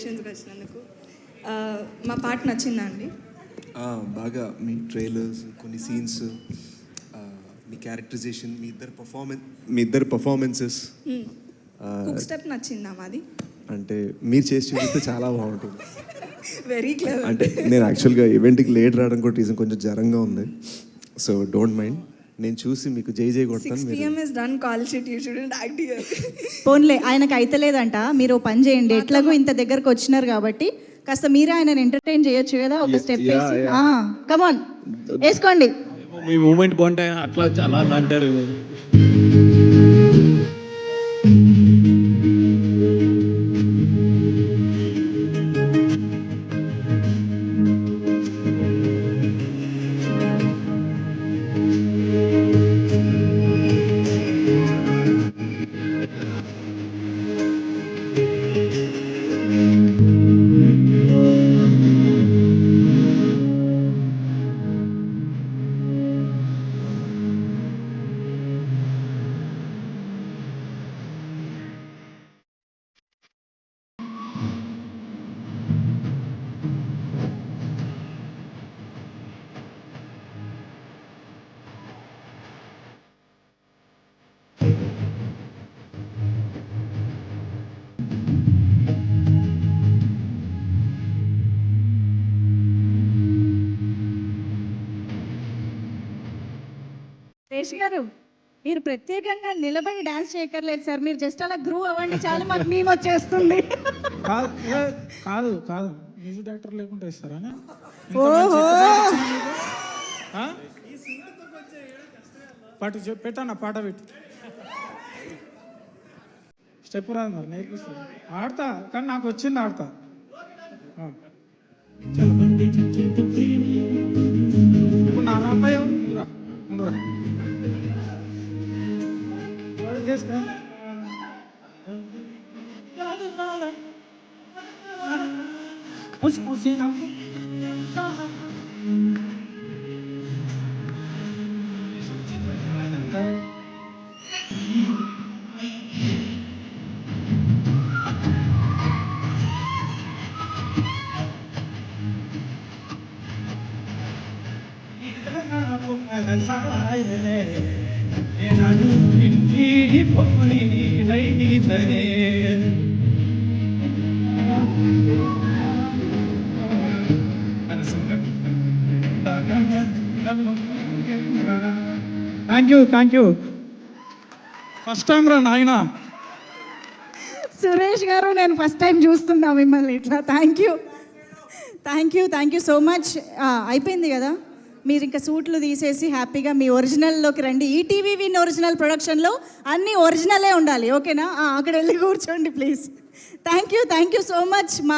వచ్చినందుకు మా పాట నచ్చిందా అండి? బాగా మీ ట్రైలర్స్, కొన్ని సీన్స్, మీ క్యారెక్టరైజేషన్, మీ ఇద్దరు పర్ఫార్మెన్సెస్. కుక్ స్టెప్ నచ్చిందా మాది? అంటే మీరు చేసి చూపిస్తే చాలా బాగుంటుంది. Very clever. అంటే నేను యాక్చువల్గా ఈవెంట్కి లేట్ రావడం కూడా రీజన్ కొంచెం జ్వరంగా ఉంది. సో డోంట్ మైండ్, నేను చూసి మీకు జై కొడతాను. 6 PM is done call sheet, you shouldn't act here. పోన్లే, ఆయనకు అయితలేదంట. మీరు పని చేయండి, ఎట్లాగో ఇంత దగ్గరకు వచ్చినారు కాబట్టి కాస్త మీరే ఆయనను ఎంటర్టైన్ చేయొచ్చు కదా, ఒక స్టెప్ వేసి. కమాన్, వేసుకోండి. మీ మూమెంట్ బాగుంటాయి అట్లా చాలా అంటారు. శేష్ గారు, మీరు ప్రత్యేకంగా నిలబడి డాన్స్ చేయక్కర్లేదు సార్, మీరు జస్ట్ అలా గ్రూ అవ్వండి చాలా, మాకు మేము వచ్చేస్తుంది. కాదు కాదు మ్యూజిక్ డైరెక్టర్ లేకుండా ఇస్తారా? ఓహో, పాట పెట్టాను, పాట పెట్టి స్టెప్ రాదు మరి నేర్పిస్తాను. ఆడతా కానీ నాకు వచ్చింది ఆడతా. ఇప్పుడు నా అబ్బాయి థ్యాంక్ యూ. ఫస్ట్ టైం రా నాయన. సురేష్ గారు, నేను ఫస్ట్ టైం చూస్తున్నా మిమ్మల్ని ఇట్లా. Thank you so much. అయిపోయింది కదా, మీరు ఇంకా సూట్లు తీసేసి హ్యాపీగా మీ ఒరిజినల్లోకి రండి. ఈటీవీ విన్ ఒరిజినల్ ప్రొడక్షన్లో అన్నీ ఒరిజినలే ఉండాలి, ఓకేనా? అక్కడ వెళ్ళి కూర్చోండి please. Thank you so much.